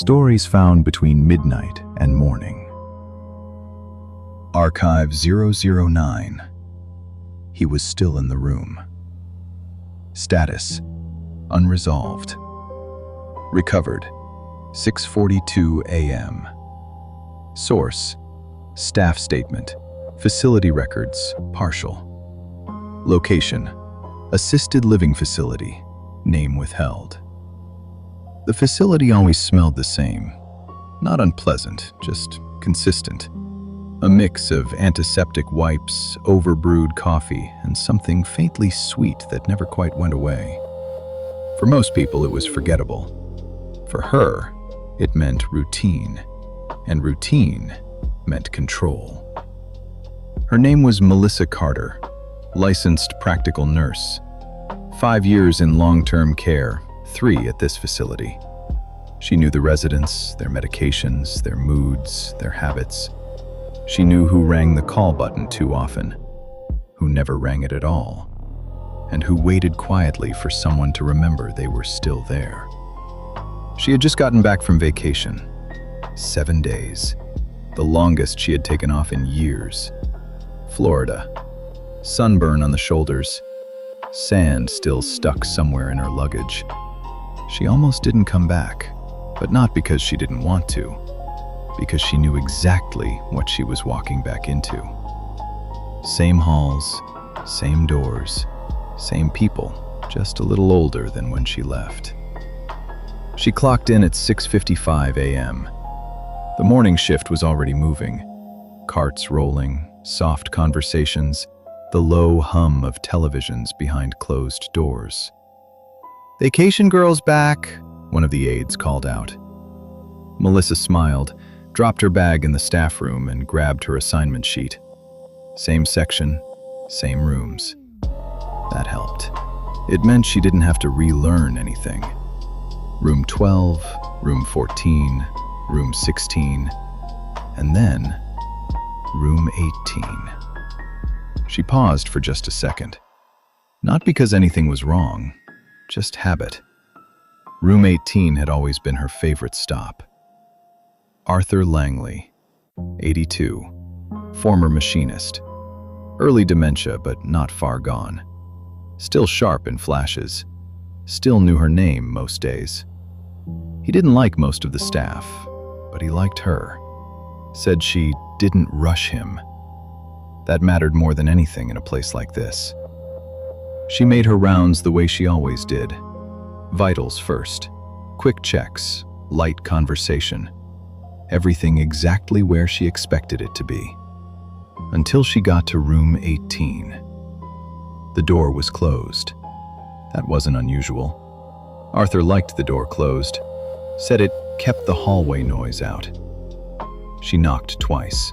Stories found between midnight and morning. Archive 009. He was still in the room. Status: unresolved. Recovered: 6:42 a.m. Source: staff statement. Facility records, partial. Location: assisted living facility. Name withheld. The facility always smelled the same. Not unpleasant, just consistent. A mix of antiseptic wipes, overbrewed coffee, and something faintly sweet that never quite went away. For most people, it was forgettable. For her, it meant routine, and routine meant control. Her name was Melissa Carter, licensed practical nurse. 5 years in long-term care, 3 at this facility. She knew the residents, their medications, their moods, their habits. She knew who rang the call button too often, who never rang it at all, and who waited quietly for someone to remember they were still there. She had just gotten back from vacation. 7 days, the longest she had taken off in years. Florida. Sunburn on the shoulders, sand still stuck somewhere in her luggage. She almost didn't come back, but not because she didn't want to, because she knew exactly what she was walking back into. Same halls, same doors, same people, just a little older than when she left. She clocked in at 6:55 a.m. The morning shift was already moving. Carts rolling, soft conversations, the low hum of televisions behind closed doors. "Vacation girl's back," one of the aides called out. Melissa smiled, dropped her bag in the staff room, and grabbed her assignment sheet. Same section, same rooms. That helped. It meant she didn't have to relearn anything. Room 12, room 14, room 16, and then room 18. She paused for just a second. Not because anything was wrong, just habit. Room 18 had always been her favorite stop. Arthur Langley, 82, former machinist. Early dementia, but not far gone. Still sharp in flashes. Still knew her name most days. He didn't like most of the staff, but he liked her. Said she didn't rush him. That mattered more than anything in a place like this. She made her rounds the way she always did. Vitals first. Quick checks, light conversation. Everything exactly where she expected it to be. Until she got to room 18. The door was closed. That wasn't unusual. Arthur liked the door closed. Said it kept the hallway noise out. She knocked twice.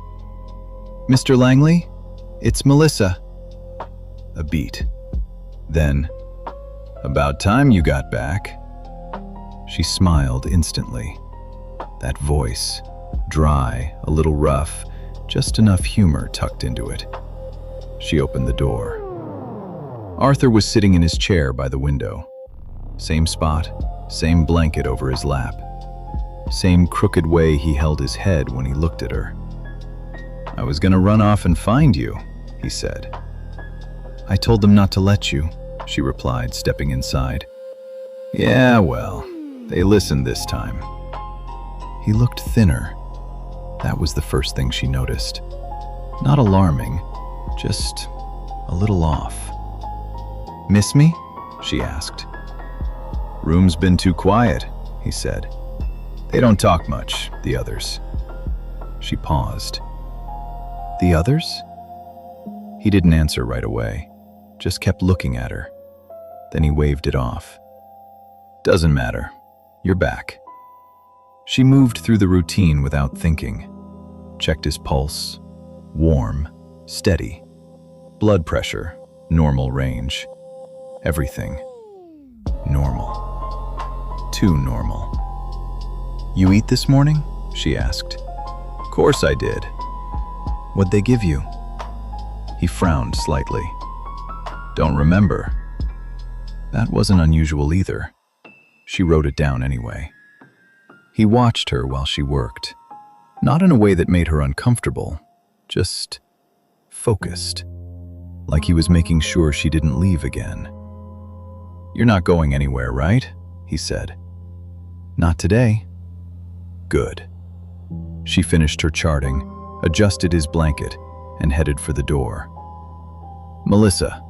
"Mr. Langley? It's Melissa." A beat. Then, "About time you got back." She smiled instantly. That voice, dry, a little rough, just enough humor tucked into it. She opened the door. Arthur was sitting in his chair by the window. Same spot, same blanket over his lap. Same crooked way he held his head when he looked at her. "I was gonna run off and find you," he said. "I told them not to let you," she replied, stepping inside. "Yeah, well, they listened this time." He looked thinner. That was the first thing she noticed. Not alarming, just a little off. "Miss me?" she asked. "Room's been too quiet," he said. "They don't talk much, the others." She paused. "The others?" He didn't answer right away, just kept looking at her. Then he waved it off. "Doesn't matter. You're back." She moved through the routine without thinking. Checked his pulse. Warm, steady. Blood pressure, normal range. Everything, normal. Too normal. "You eat this morning?" she asked. "Course I did." "What'd they give you?" He frowned slightly. "Don't remember." That wasn't unusual either. She wrote it down anyway. He watched her while she worked, not in a way that made her uncomfortable, just focused, like he was making sure she didn't leave again. "You're not going anywhere, right?" he said. "Not today." "Good." She finished her charting, adjusted his blanket, and headed for the door. "Melissa."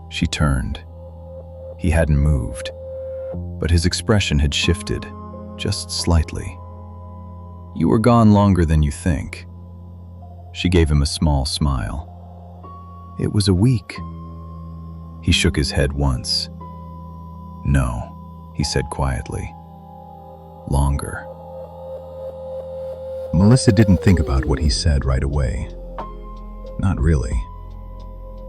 She turned. He hadn't moved, but his expression had shifted, just slightly. "You were gone longer than you think." She gave him a small smile. "It was a week." He shook his head once. "No," he said quietly. "Longer." Melissa didn't think about what he said right away. Not really.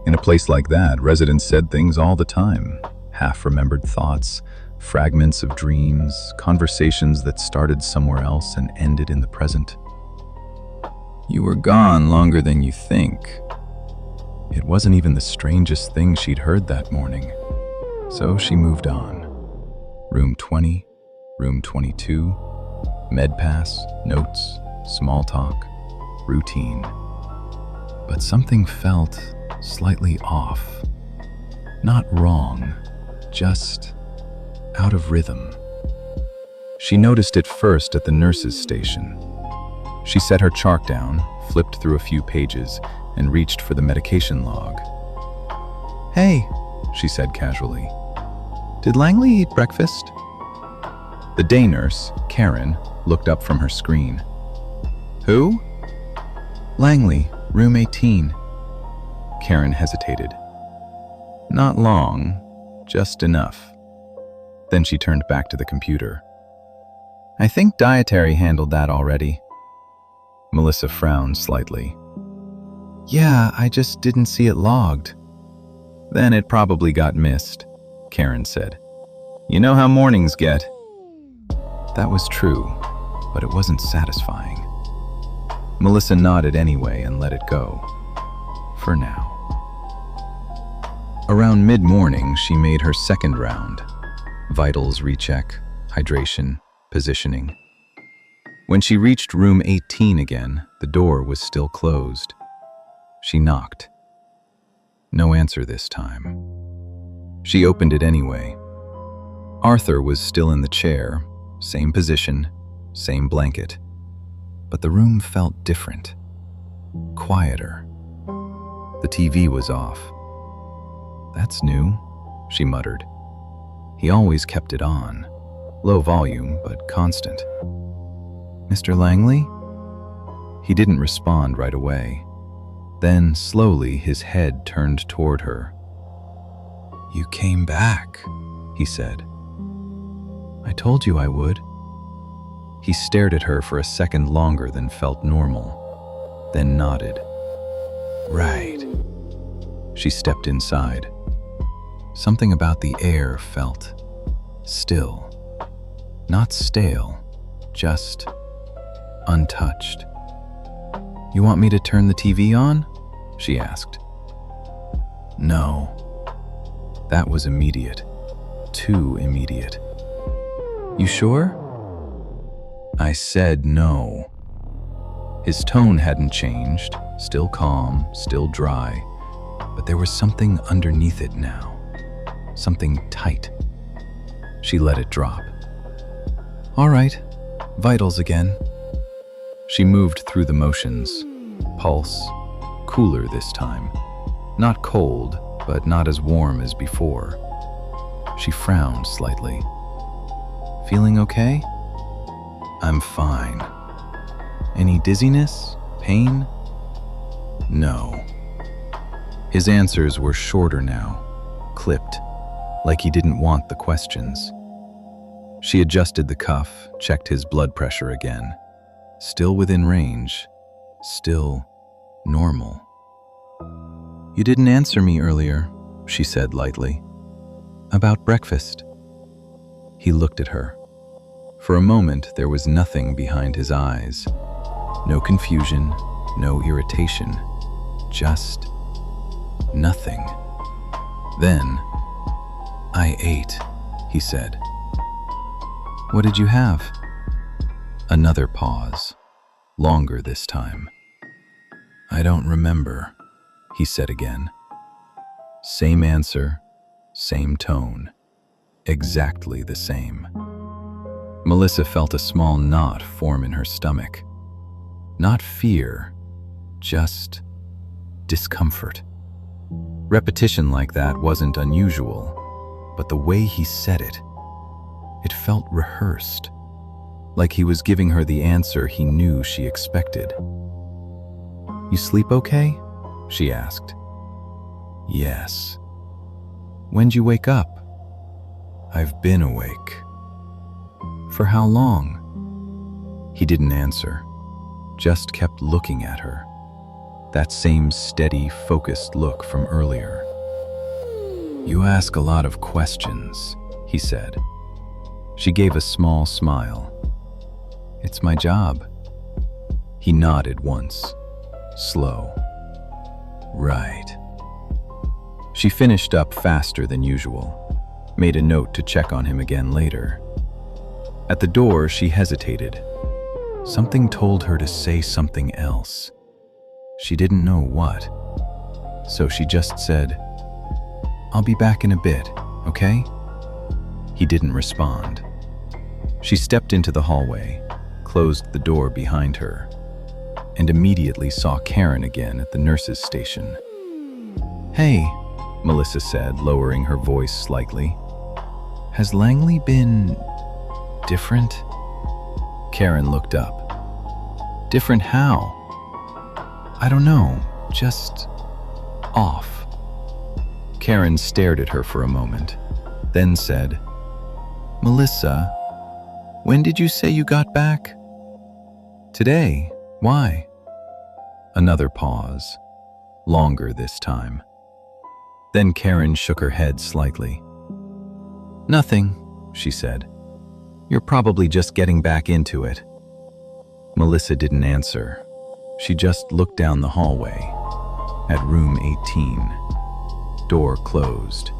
In a place like that, residents said things all the time. Half-remembered thoughts, fragments of dreams, conversations that started somewhere else and ended in the present. "You were gone longer than you think." It wasn't even the strangest thing she'd heard that morning. So she moved on. Room 20, room 22, med pass, notes, small talk, routine. But something felt slightly off. Not wrong, just out of rhythm. She noticed it first at the nurse's station. She set her chart down, flipped through a few pages, and reached for the medication log. "Hey," she said casually. "Did Langley eat breakfast?" The day nurse, Karen, looked up from her screen. "Who?" "Langley, room 18. Karen hesitated. "Not long, just enough." Then she turned back to the computer. "I think dietary handled that already." Melissa frowned slightly. "Yeah, I just didn't see it logged." "Then it probably got missed," Karen said. "You know how mornings get." That was true, but it wasn't satisfying. Melissa nodded anyway and let it go. For now. Around mid-morning, she made her second round. Vitals recheck, hydration, positioning. When she reached room 18 again, the door was still closed. She knocked. No answer this time. She opened it anyway. Arthur was still in the chair, same position, same blanket. But the room felt different, quieter. The TV was off. "That's new," she muttered. He always kept it on, low volume but constant. "Mr. Langley?" He didn't respond right away. Then, slowly, his head turned toward her. "You came back," he said. "I told you I would." He stared at her for a second longer than felt normal, then nodded. "Right." She stepped inside. Something about the air felt still, not stale, just untouched. "You want me to turn the TV on?" she asked. "No." That was immediate, too immediate. "You sure?" I said no. His tone hadn't changed, still calm, still dry, but there was something underneath it now, something tight. She let it drop. "All right, vitals again." She moved through the motions, pulse, cooler this time. Not cold, but not as warm as before. She frowned slightly. "Feeling okay?" "I'm fine." "Any dizziness? Pain?" "No." His answers were shorter now, clipped, like he didn't want the questions. She adjusted the cuff, checked his blood pressure again. Still within range, still normal. "You didn't answer me earlier," she said lightly. "About breakfast." He looked at her. For a moment, there was nothing behind his eyes. No confusion, no irritation, just nothing. Then, "I ate," he said. "What did you have?" Another pause, longer this time. "I don't remember," he said again. Same answer, same tone, exactly the same. Melissa felt a small knot form in her stomach. Not fear, just discomfort. Repetition like that wasn't unusual, but the way he said it, it felt rehearsed, like he was giving her the answer he knew she expected. "You sleep okay?" she asked. "Yes." "When'd you wake up?" "I've been awake." "For how long?" He didn't answer, just kept looking at her. That same steady, focused look from earlier. "You ask a lot of questions," he said. She gave a small smile. "It's my job." He nodded once, slow. "Right." She finished up faster than usual, made a note to check on him again later. At the door, she hesitated. Something told her to say something else. She didn't know what. So she just said, "I'll be back in a bit, okay?" He didn't respond. She stepped into the hallway, closed the door behind her, and immediately saw Karen again at the nurse's station. "Hey," Melissa said, lowering her voice slightly. "Has Langley been different?" Karen looked up. "Different how?" "I don't know, just off." Karen stared at her for a moment, then said, "Melissa, when did you say you got back?" "Today. Why?" Another pause, longer this time. Then Karen shook her head slightly. "Nothing," she said. "You're probably just getting back into it." Melissa didn't answer. She just looked down the hallway at room 18. Door closed.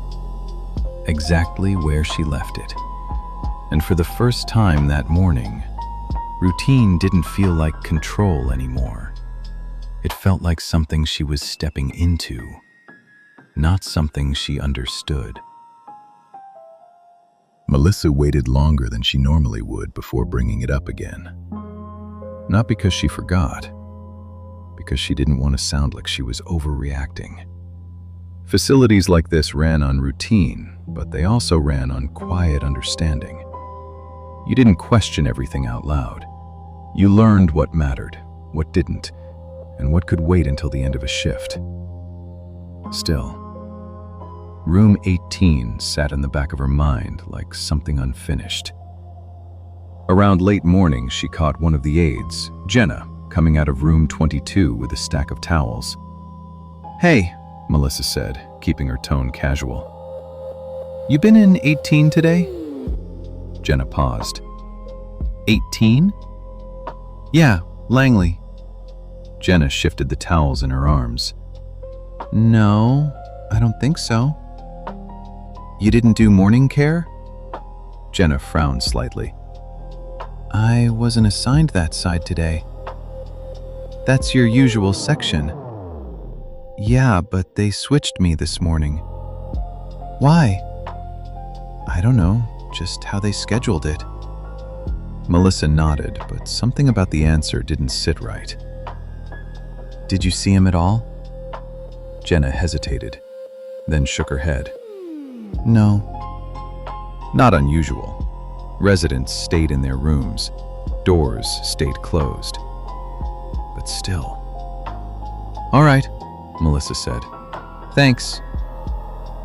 Exactly where she left it. And for the first time that morning, routine didn't feel like control anymore. It felt like something she was stepping into, not something she understood. Melissa waited longer than she normally would before bringing it up again. Not because she forgot, because she didn't want to sound like she was overreacting. Facilities like this ran on routine, but they also ran on quiet understanding. You didn't question everything out loud. You learned what mattered, what didn't, and what could wait until the end of a shift. Still, room 18 sat in the back of her mind like something unfinished. Around late morning, she caught one of the aides, Jenna, coming out of room 22 with a stack of towels. "Hey," Melissa said, keeping her tone casual. "You been in 18 today?" Jenna paused. 18? "Yeah, Langley." Jenna shifted the towels in her arms. "No, I don't think so." "You didn't do morning care?" Jenna frowned slightly. "I wasn't assigned that side today." "That's your usual section." "Yeah, but they switched me this morning." "Why?" "I don't know, just how they scheduled it." Melissa nodded, but something about the answer didn't sit right. "Did you see him at all?" Jenna hesitated, then shook her head. "No." Not unusual. Residents stayed in their rooms. Doors stayed closed. But still. "All right," Melissa said. "Thanks."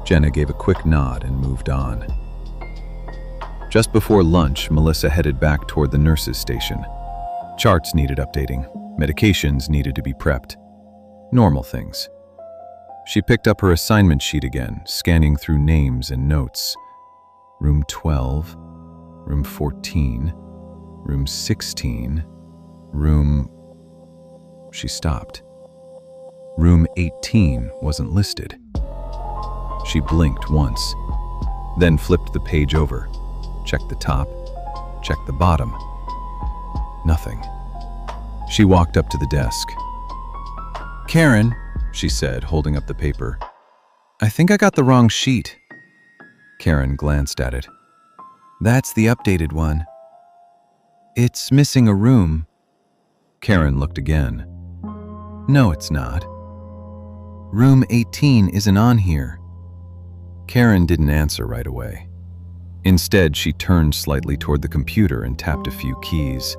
Jenna gave a quick nod and moved on. Just before lunch, Melissa headed back toward the nurse's station. Charts needed updating. Medications needed to be prepped. Normal things. She picked up her assignment sheet again, scanning through names and notes. Room 12, room 14, room 16, room... She stopped. Room 18 wasn't listed. She blinked once, then flipped the page over, checked the top, checked the bottom. Nothing. She walked up to the desk. "Karen," she said, holding up the paper. "I think I got the wrong sheet." Karen glanced at it. "That's the updated one. It's missing a room." Karen looked again. "No, it's not. Room 18 isn't on here." Karen didn't answer right away. Instead, she turned slightly toward the computer and tapped a few keys.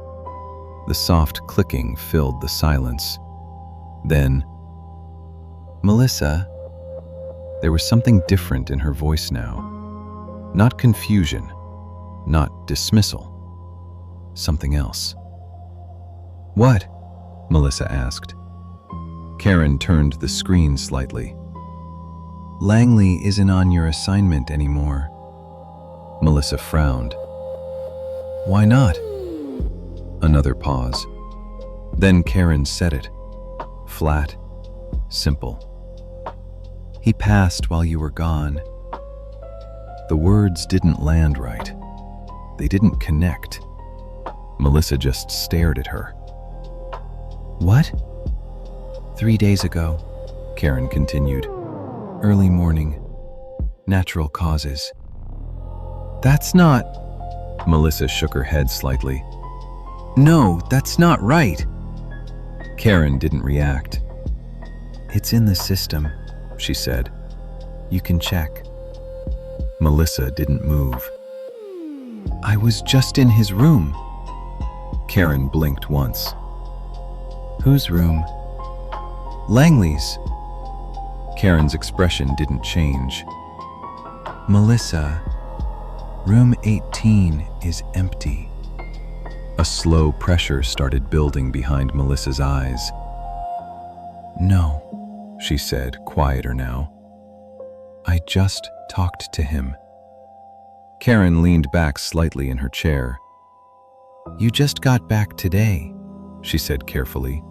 The soft clicking filled the silence. Then, "Melissa," there was something different in her voice now. Not confusion, not dismissal. Something else. "What?" Melissa asked. Karen turned the screen slightly. "Langley isn't on your assignment anymore." Melissa frowned. "Why not?" Another pause. Then Karen said it. Flat, simple. "He passed while you were gone." The words didn't land right. They didn't connect. Melissa just stared at her. "What?" "3 days ago," Karen continued. "Early morning. Natural causes." "That's not..." Melissa shook her head slightly. "No, that's not right." Karen didn't react. "It's in the system," she said. "You can check." Melissa didn't move. "I was just in his room." Karen blinked once. "Whose room?" "Langley's." Karen's expression didn't change. "Melissa, room 18 is empty." A slow pressure started building behind Melissa's eyes. "No," she said, quieter now. "I just talked to him." Karen leaned back slightly in her chair. "You just got back today," she said carefully.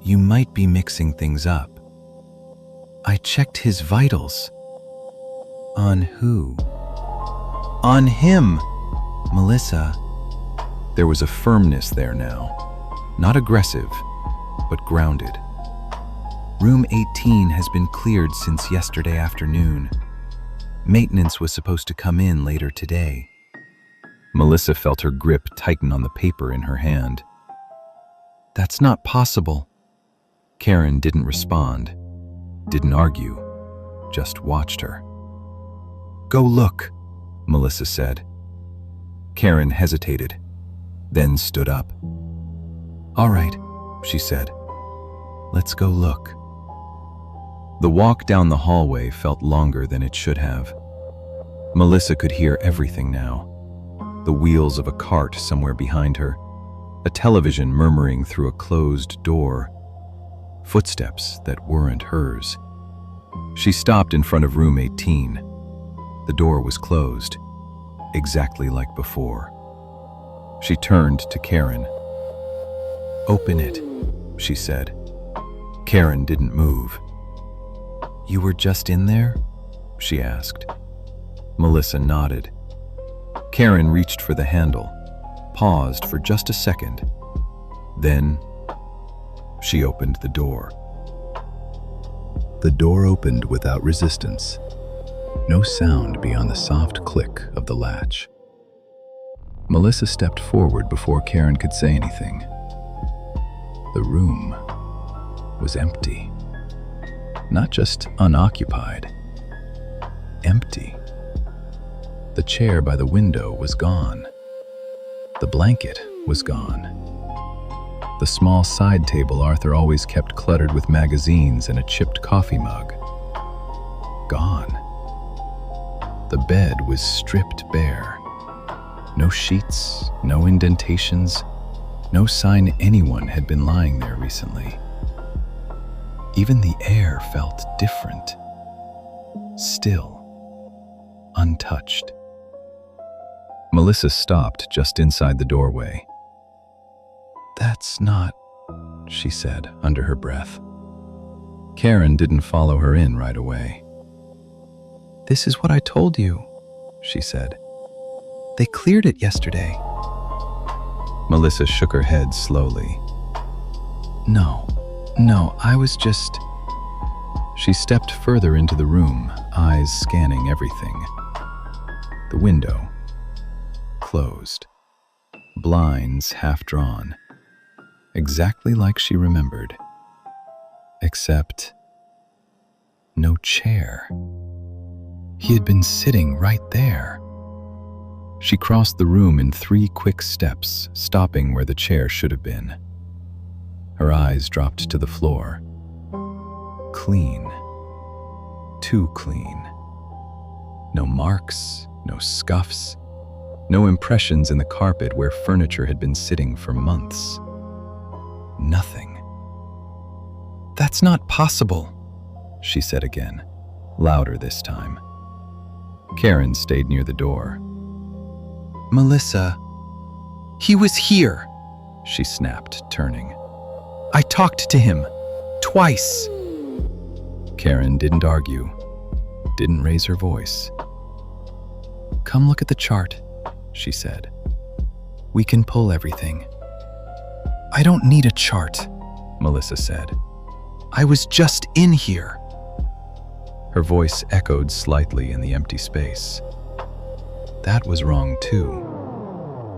"You might be mixing things up." "I checked his vitals." "On who?" "On him, Melissa." There was a firmness there now, not aggressive, but grounded. "Room 18 has been cleared since yesterday afternoon. Maintenance was supposed to come in later today." Melissa felt her grip tighten on the paper in her hand. "That's not possible." Karen didn't respond, didn't argue, just watched her. "Go look," Melissa said. Karen hesitated, then stood up. "All right," she said. "Let's go look." The walk down the hallway felt longer than it should have. Melissa could hear everything now. The wheels of a cart somewhere behind her, a television murmuring through a closed door, footsteps that weren't hers. She stopped in front of room 18. The door was closed, exactly like before. She turned to Karen. "Open it," she said. Karen didn't move. "You were just in there?" she asked. Melissa nodded. Karen reached for the handle, paused for just a second. Then she opened the door. The door opened without resistance. No sound beyond the soft click of the latch. Melissa stepped forward before Karen could say anything. The room was empty. Not just unoccupied. Empty. The chair by the window was gone. The blanket was gone. The small side table Arthur always kept cluttered with magazines and a chipped coffee mug. Gone. The bed was stripped bare. No sheets, no indentations, no sign anyone had been lying there recently. Even the air felt different. Still. Untouched. Melissa stopped just inside the doorway. "That's not," she said under her breath. Karen didn't follow her in right away. "This is what I told you," she said. "They cleared it yesterday." Melissa shook her head slowly. No, I was just... She stepped further into the room, eyes scanning everything. The window, closed. Blinds half drawn. Exactly like she remembered. Except... no chair. He had been sitting right there. She crossed the room in 3 quick steps, stopping where the chair should have been. Her eyes dropped to the floor. Clean. Too clean. No marks, no scuffs, no impressions in the carpet where furniture had been sitting for months. Nothing. "That's not possible," she said again, louder this time. Karen stayed near the door. "Melissa, he was here," she snapped, turning. "I talked to him. Twice." Karen didn't argue, didn't raise her voice. "Come look at the chart," she said. "We can pull everything." "I don't need a chart," Melissa said. "I was just in here." Her voice echoed slightly in the empty space. That was wrong too.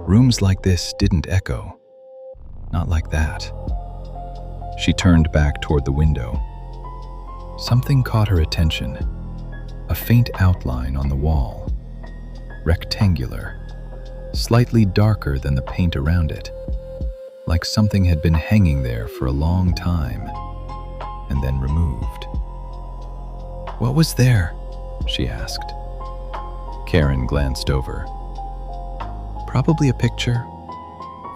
Rooms like this didn't echo. Not like that. She turned back toward the window. Something caught her attention. A faint outline on the wall. Rectangular. Slightly darker than the paint around it. Like something had been hanging there for a long time, and then removed. "What was there?" she asked. Karen glanced over. "Probably a picture.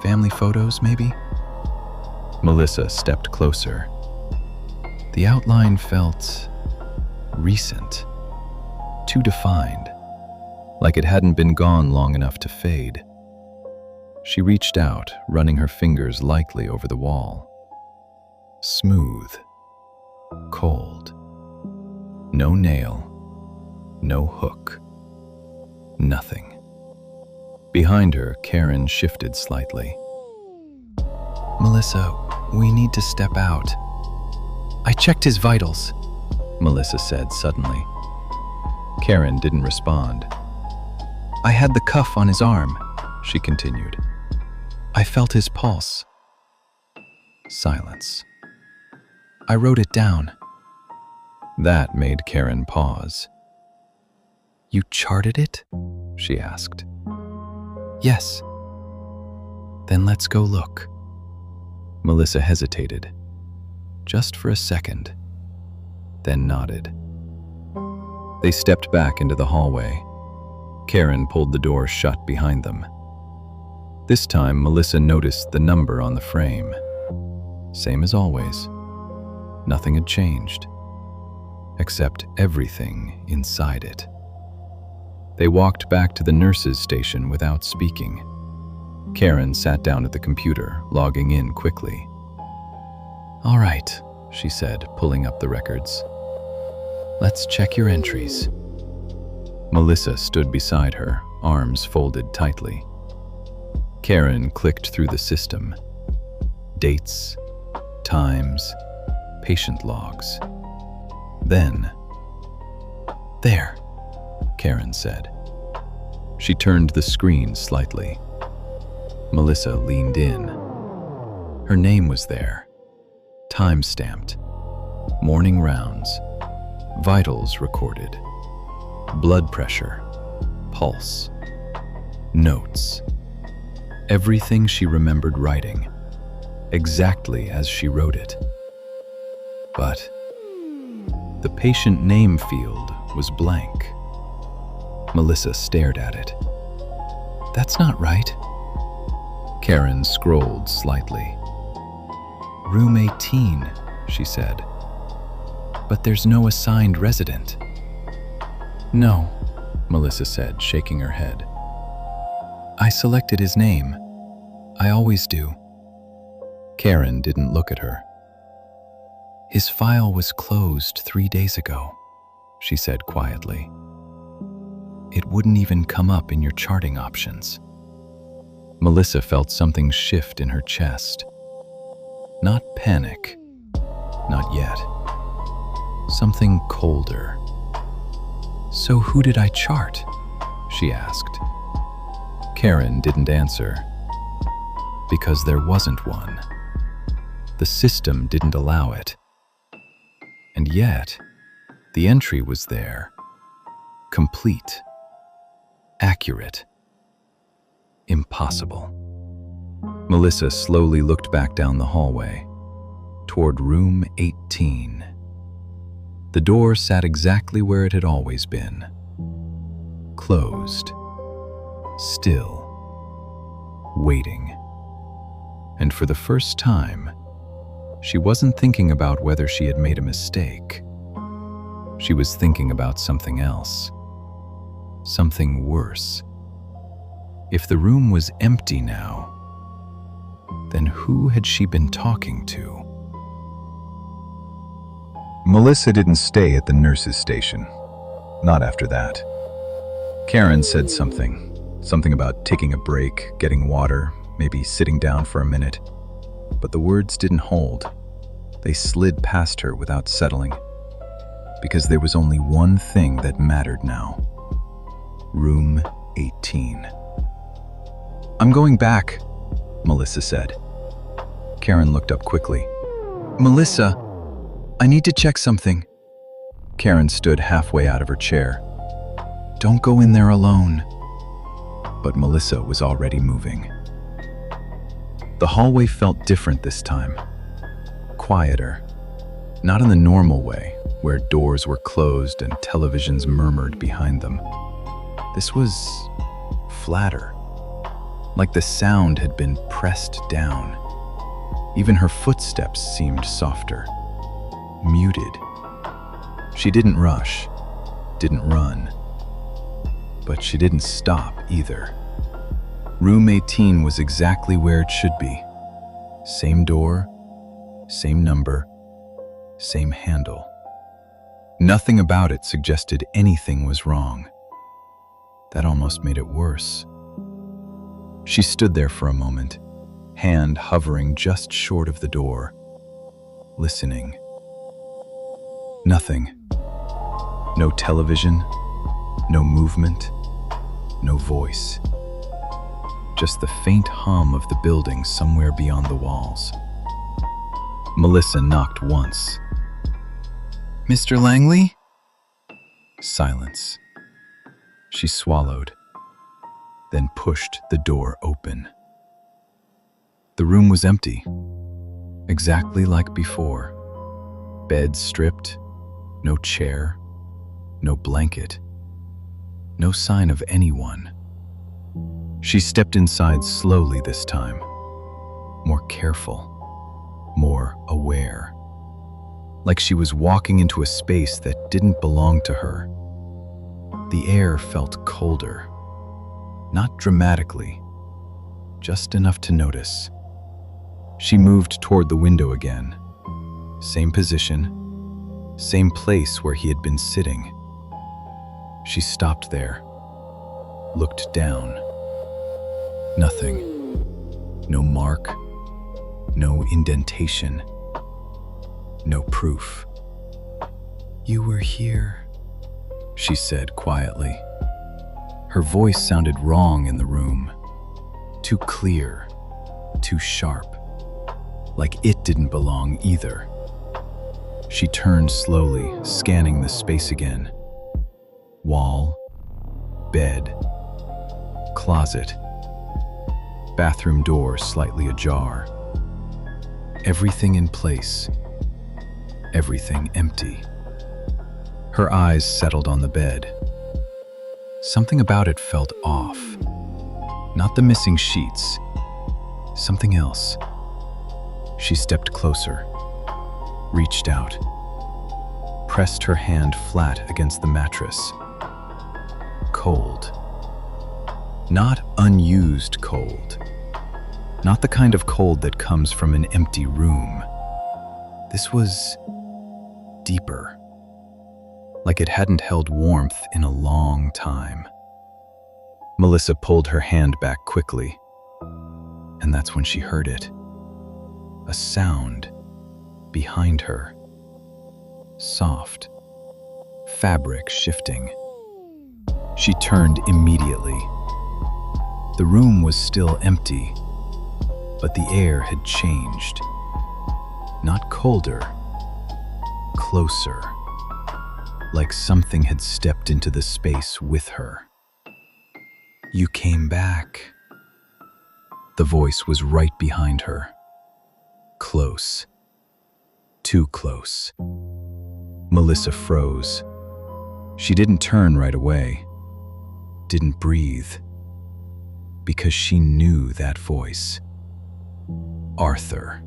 Family photos, maybe?" Melissa stepped closer. The outline felt recent, too defined, like it hadn't been gone long enough to fade. She reached out, running her fingers lightly over the wall. Smooth. Cold. No nail. No hook. Nothing. Behind her, Karen shifted slightly. "Melissa, we need to step out." "I checked his vitals," Melissa said suddenly. Karen didn't respond. "I had the cuff on his arm," she continued. "I felt his pulse." Silence. "I wrote it down." That made Karen pause. "You charted it?" she asked. "Yes." "Then let's go look." Melissa hesitated, just for a second, then nodded. They stepped back into the hallway. Karen pulled the door shut behind them. This time, Melissa noticed the number on the frame. Same as always. Nothing had changed, except everything inside it. They walked back to the nurse's station without speaking. Karen sat down at the computer, logging in quickly. "All right," she said, pulling up the records. "Let's check your entries." Melissa stood beside her, arms folded tightly. Karen clicked through the system. Dates, times, patient logs. Then, "There," Karen said. She turned the screen slightly. Melissa leaned in. Her name was there. Time-stamped. Morning rounds. Vitals recorded. Blood pressure. Pulse. Notes. Everything she remembered writing. Exactly as she wrote it. But the patient name field was blank. Melissa stared at it. "That's not right." Karen scrolled slightly. "Room 18, she said. "But there's no assigned resident." "No," Melissa said, shaking her head. "I selected his name. I always do." Karen didn't look at her. "His file was closed 3 days ago," she said quietly. "It wouldn't even come up in your charting options." Melissa felt something shift in her chest. Not panic, not yet. Something colder. "So who did I chart?" she asked. Karen didn't answer. Because there wasn't one. The system didn't allow it. And yet, the entry was there. Complete. Accurate. Impossible. Melissa slowly looked back down the hallway, toward room 18. The door sat exactly where it had always been. Closed. Still. Waiting. And for the first time, she wasn't thinking about whether she had made a mistake. She was thinking about something else. Something worse. If the room was empty now, then who had she been talking to? Melissa didn't stay at the nurse's station. Not after that. Karen said something about taking a break, getting water, maybe sitting down for a minute. But the words didn't hold. They slid past her without settling. Because there was only one thing that mattered now. Room 18. "I'm going back," Melissa said. Karen looked up quickly. "Melissa, I need to check something." Karen stood halfway out of her chair. "Don't go in there alone." But Melissa was already moving. The hallway felt different this time. Quieter. Not in the normal way, where doors were closed and televisions murmured behind them. This was flatter. Like the sound had been pressed down. Even her footsteps seemed softer. Muted. She didn't rush, didn't run. But she didn't stop either. Room 18 was exactly where it should be. Same door, same number, same handle. Nothing about it suggested anything was wrong. That almost made it worse. She stood there for a moment, hand hovering just short of the door, listening. Nothing. No television, no movement, no voice. Just the faint hum of the building somewhere beyond the walls. Melissa knocked once. "Mr. Langley?" Silence. She swallowed, then pushed the door open. The room was empty, exactly like before. Bed stripped, no chair, no blanket, no sign of anyone. She stepped inside slowly this time, more careful, more aware. Like she was walking into a space that didn't belong to her. The air felt colder. Not dramatically, just enough to notice. She moved toward the window again. Same position, same place where he had been sitting. She stopped there, looked down. Nothing. No mark, no indentation, no proof. "You were here," she said quietly. Her voice sounded wrong in the room. Too clear, too sharp. Like it didn't belong either. She turned slowly, scanning the space again. Wall, bed, closet, bathroom door slightly ajar. Everything in place, everything empty. Her eyes settled on the bed. Something about it felt off. Not the missing sheets, something else. She stepped closer, reached out, pressed her hand flat against the mattress. Cold. Not unused cold. Not the kind of cold that comes from an empty room. This was deeper. Like it hadn't held warmth in a long time. Melissa pulled her hand back quickly, And that's when she heard it. A sound behind her. Soft. Fabric shifting. She turned immediately. The room was still empty, but the air had changed. Not colder, closer. Like something had stepped into the space with her. "You came back." The voice was right behind her. Close. Too close. Melissa froze. She didn't turn right away. Didn't breathe. Because she knew that voice. Arthur.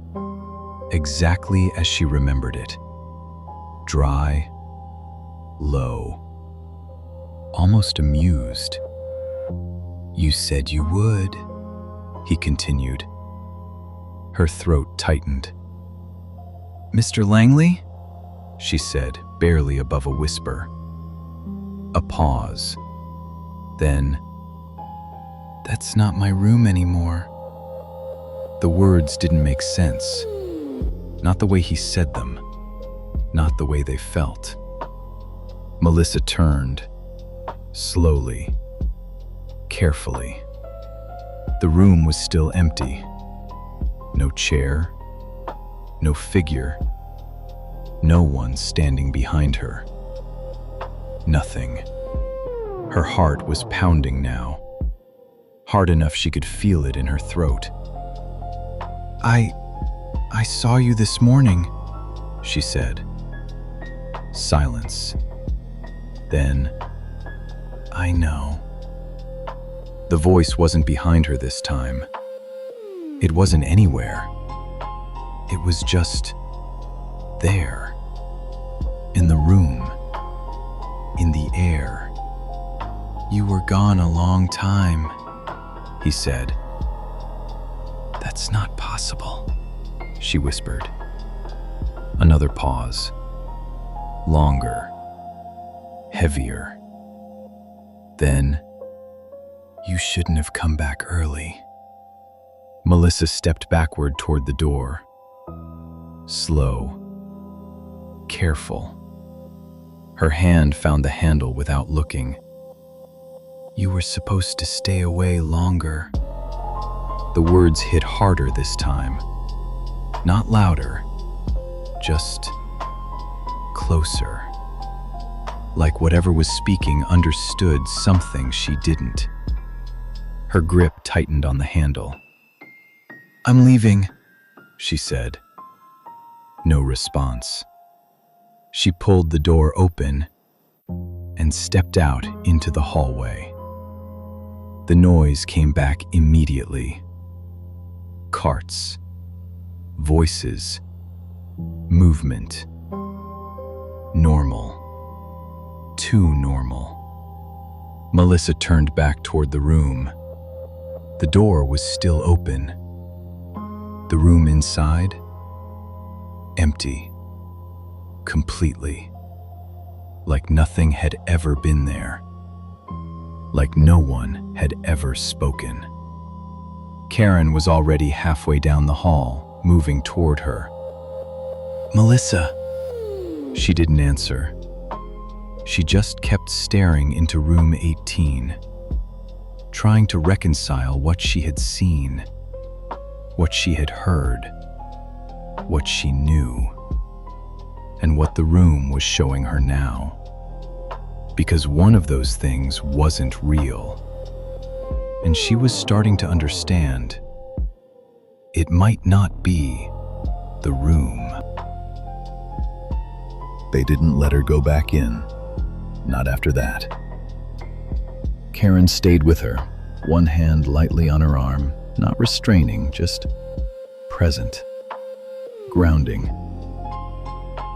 Exactly as she remembered it. Dry. Low. Almost amused. "You said you would," he continued. Her throat tightened. "Mr. Langley?" she said, barely above a whisper. A pause. Then, "That's not my room anymore." The words didn't make sense. Not the way he said them. Not the way they felt. Melissa turned. Slowly. Carefully. The room was still empty. No chair. No figure. No one standing behind her. Nothing. Her heart was pounding now. Hard enough she could feel it in her throat. I saw you this morning," she said. Silence. Then, "I know." The voice wasn't behind her this time. It wasn't anywhere. It was just there. In the room. In the air. "You were gone a long time," he said. "That's not possible," she whispered. Another pause. Longer. Heavier. Then, "You shouldn't have come back early." Melissa stepped backward toward the door. Slow. Careful. Her hand found the handle without looking. "You were supposed to stay away longer." The words hit harder this time. Not louder. Just closer. Like whatever was speaking understood something she didn't. Her grip tightened on the handle. "I'm leaving," she said. No response. She pulled the door open and stepped out into the hallway. The noise came back immediately. Carts. Voices. Movement. Normal. Too normal. Melissa turned back toward the room. The door was still open. The room inside? Empty. Completely. Like nothing had ever been there. Like no one had ever spoken. Karen was already halfway down the hall, moving toward her. "Melissa." She didn't answer. She just kept staring into room 18, trying to reconcile what she had seen, what she had heard, what she knew, and what the room was showing her now. Because one of those things wasn't real. And she was starting to understand. It might not be the room. They didn't let her go back in. Not after that. Karen stayed with her, one hand lightly on her arm, not restraining, just present. Grounding.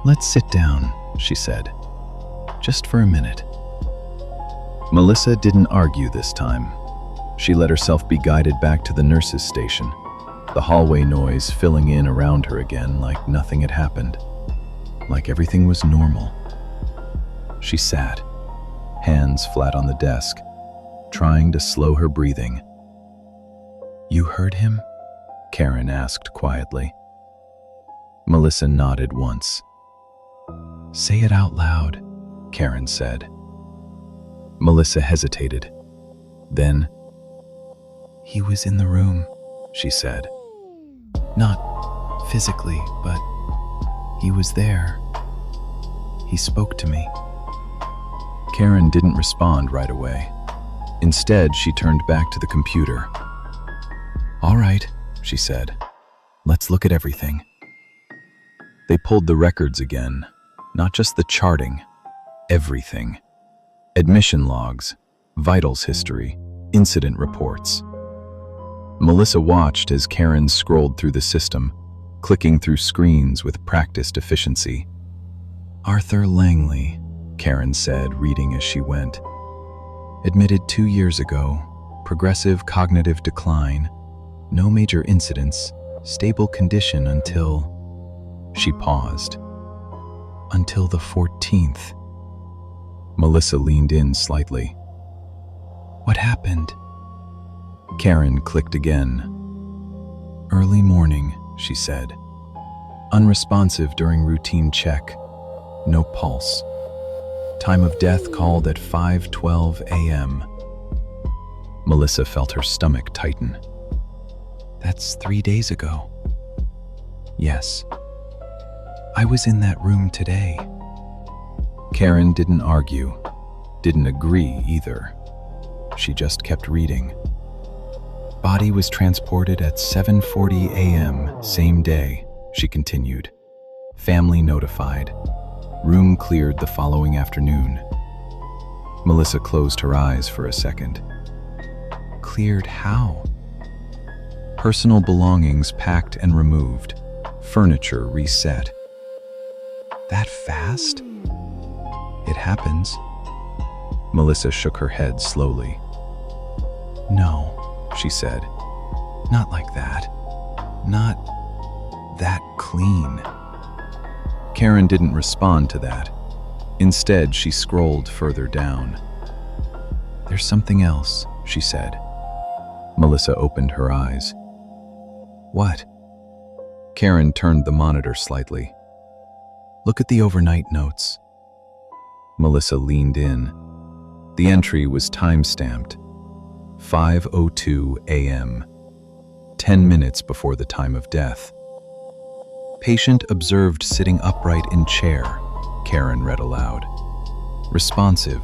"Let's sit down," she said. "Just for a minute." Melissa didn't argue this time. She let herself be guided back to the nurse's station, the hallway noise filling in around her again like nothing had happened, like everything was normal. She sat, hands flat on the desk, trying to slow her breathing. "You heard him?" Karen asked quietly. Melissa nodded once. "Say it out loud," Karen said. Melissa hesitated. Then, "He was in the room," she said. "Not physically, but he was there. He spoke to me." Karen didn't respond right away. Instead, she turned back to the computer. "All right," she said. "Let's look at everything." They pulled the records again, not just the charting, everything. Admission logs, vitals history, incident reports. Melissa watched as Karen scrolled through the system, clicking through screens with practiced efficiency. "Arthur Langley," Karen said, reading as she went. "Admitted 2 years ago, progressive cognitive decline, no major incidents, stable condition until..." She paused. "Until the 14th. Melissa leaned in slightly. "What happened?" Karen clicked again. "Early morning," she said. "Unresponsive during routine check. No pulse. Time of death called at 5:12 a.m. Melissa felt her stomach tighten. "That's 3 days ago." "Yes. I was in that room today." Karen didn't argue, didn't agree either. She just kept reading. "Body was transported at 7:40 a.m. same day," she continued. "Family notified. Room cleared the following afternoon." Melissa closed her eyes for a second. "Cleared how?" "Personal belongings packed and removed. Furniture reset." "That fast?" "It happens." Melissa shook her head slowly. "No," she said. "Not like that. Not that clean." Karen didn't respond to that. Instead, she scrolled further down. "There's something else," she said. Melissa opened her eyes. "What?" Karen turned the monitor slightly. "Look at the overnight notes." Melissa leaned in. The entry was time-stamped. 5:02 a.m. 10 minutes before the time of death. "Patient observed sitting upright in chair," Karen read aloud. "Responsive.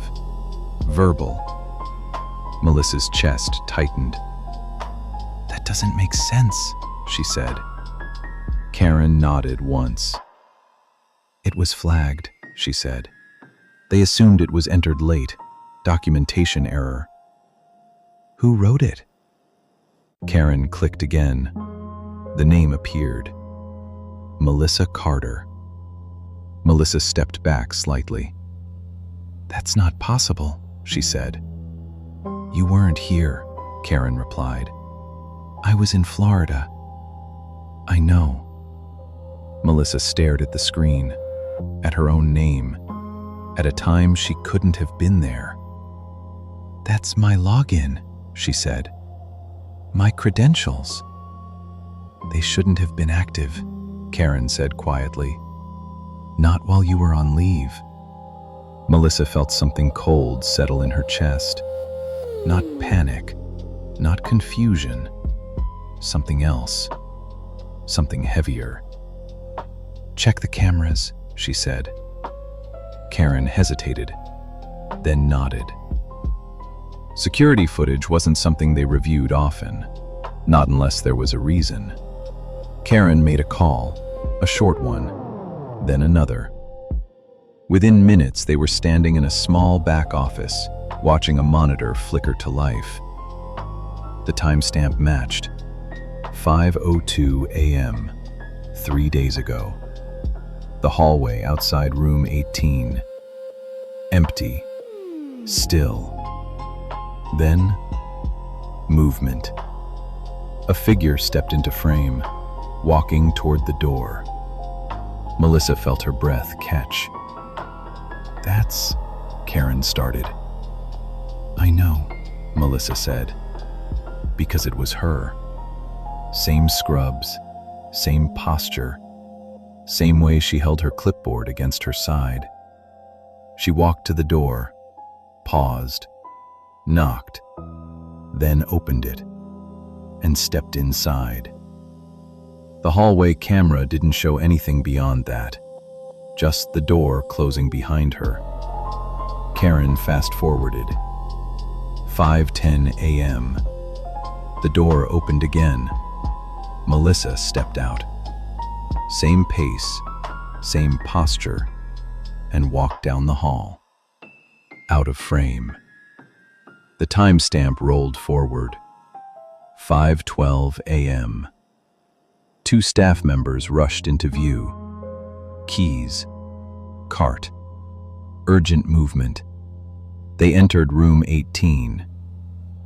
Verbal." Melissa's chest tightened. "That doesn't make sense," she said. Karen nodded once. "It was flagged," she said. "They assumed it was entered late. Documentation error." "Who wrote it?" Karen clicked again. The name appeared. Melissa Carter. Melissa stepped back slightly. "That's not possible," she said. "You weren't here," Karen replied. "I was in Florida." "I know." Melissa stared at the screen, at her own name, at a time she couldn't have been there. "That's my login," she said. "My credentials." "They shouldn't have been active," Karen said quietly. "Not while you were on leave." Melissa felt something cold settle in her chest. Not panic, not confusion. Something else. Something heavier. "Check the cameras," she said. Karen hesitated, then nodded. Security footage wasn't something they reviewed often, not unless there was a reason. Karen made a call, a short one, then another. Within minutes, they were standing in a small back office, watching a monitor flicker to life. The timestamp matched. 5:02 a.m., 3 days ago. The hallway outside room 18. Empty. Still. Then, movement. A figure stepped into frame, walking toward the door. Melissa felt her breath catch. "That's..." Karen started. "I know," Melissa said, "because it was her. Same scrubs, same posture, same way she held her clipboard against her side. She walked to the door, paused, knocked, then opened it, and stepped inside. The hallway camera didn't show anything beyond that, just the door closing behind her. Karen fast-forwarded. 5:10 a.m. The door opened again. Melissa stepped out. Same pace, same posture, and walked down the hall. Out of frame. The timestamp rolled forward. 5:12 a.m. 2 staff members rushed into view. Keys, cart, urgent movement. They entered room 18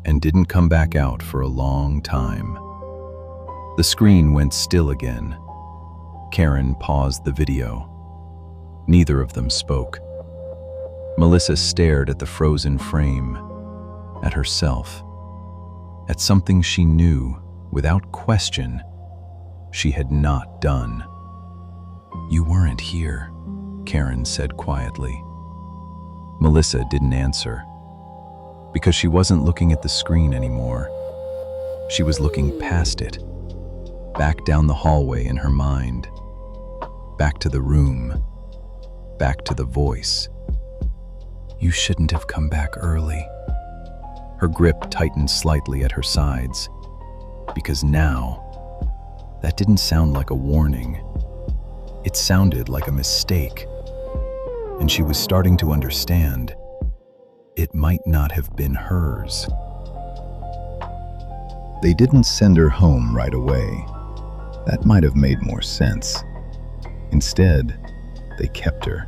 and didn't come back out for a long time. The screen went still again. Karen paused the video. Neither of them spoke. Melissa stared at the frozen frame, at herself, at something she knew, without question, she had not done. "You weren't here," Karen said quietly. Melissa didn't answer, because she wasn't looking at the screen anymore. She was looking past it, back down the hallway in her mind, back to the room, back to the voice. "You shouldn't have come back early." Her grip tightened slightly at her sides, because now, that didn't sound like a warning. It sounded like a mistake, and she was starting to understand it might not have been hers. They didn't send her home right away. That might have made more sense. Instead, they kept her.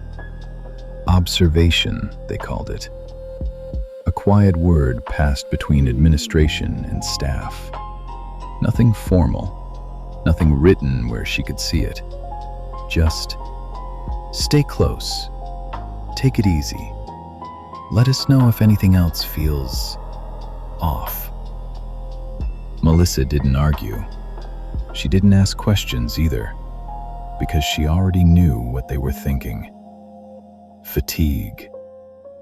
Observation, they called it. A quiet word passed between administration and staff. Nothing formal, nothing written where she could see it. Just, stay close, take it easy. Let us know if anything else feels off. Melissa didn't argue. She didn't ask questions either, because she already knew what they were thinking. Fatigue,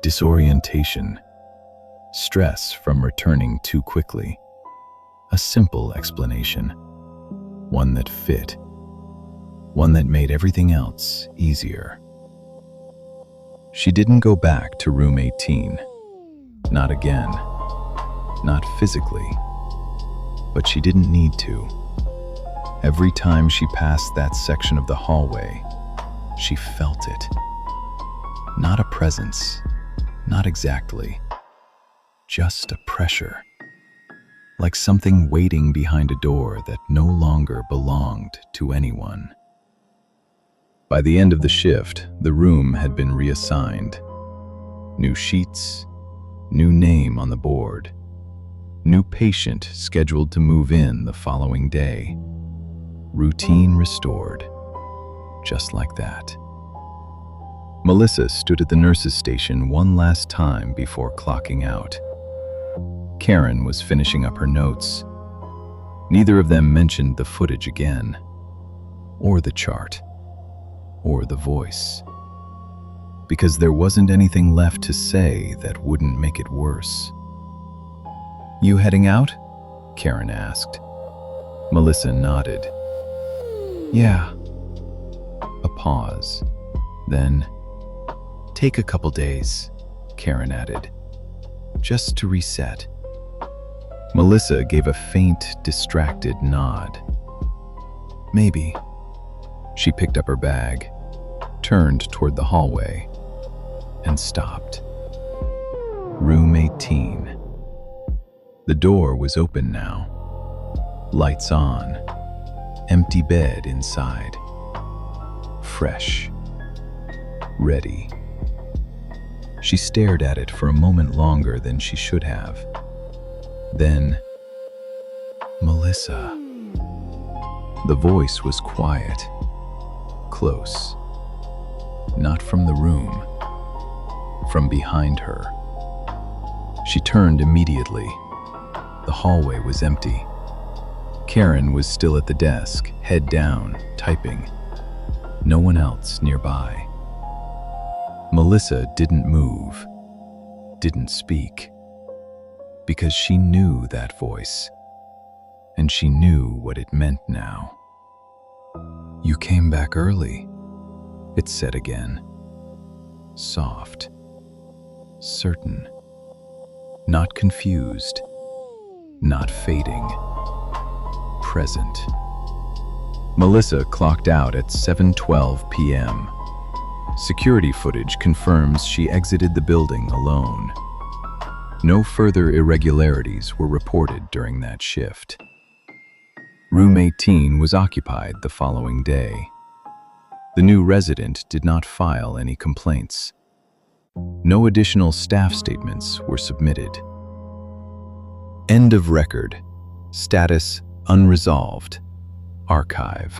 disorientation, stress from returning too quickly. A simple explanation, one that fit, one that made everything else easier. She didn't go back to room 18. Not again. Not physically. But she didn't need to. Every time she passed that section of the hallway, she felt it. Not a presence, not exactly. Just a pressure. Like something waiting behind a door that no longer belonged to anyone. By the end of the shift, the room had been reassigned. New sheets, new name on the board, new patient scheduled to move in the following day. Routine restored, just like that. Melissa stood at the nurse's station one last time before clocking out. Karen was finishing up her notes. Neither of them mentioned the footage again, or the chart, or the voice, because there wasn't anything left to say that wouldn't make it worse. "You heading out?" Karen asked. Melissa nodded. "Yeah." A pause. Then, "Take a couple days," Karen added, "just to reset." Melissa gave a faint, distracted nod. "Maybe." She picked up her bag, turned toward the hallway, and stopped. Room 18. The door was open now. Lights on. Empty bed inside. Fresh. Ready. She stared at it for a moment longer than she should have. Then, "Melissa." The voice was quiet. Close. Not from the room. From behind her. She turned immediately. The hallway was empty. Karen was still at the desk, head down, typing. No one else nearby. Melissa didn't move, didn't speak, because she knew that voice, and she knew what it meant now. "You came back early," it said again. Soft, certain, not confused, not fading, present. Melissa clocked out at 7:12 p.m. Security footage confirms she exited the building alone. No further irregularities were reported during that shift. Room 18 was occupied the following day. The new resident did not file any complaints. No additional staff statements were submitted. End of record. Status unresolved. Archive.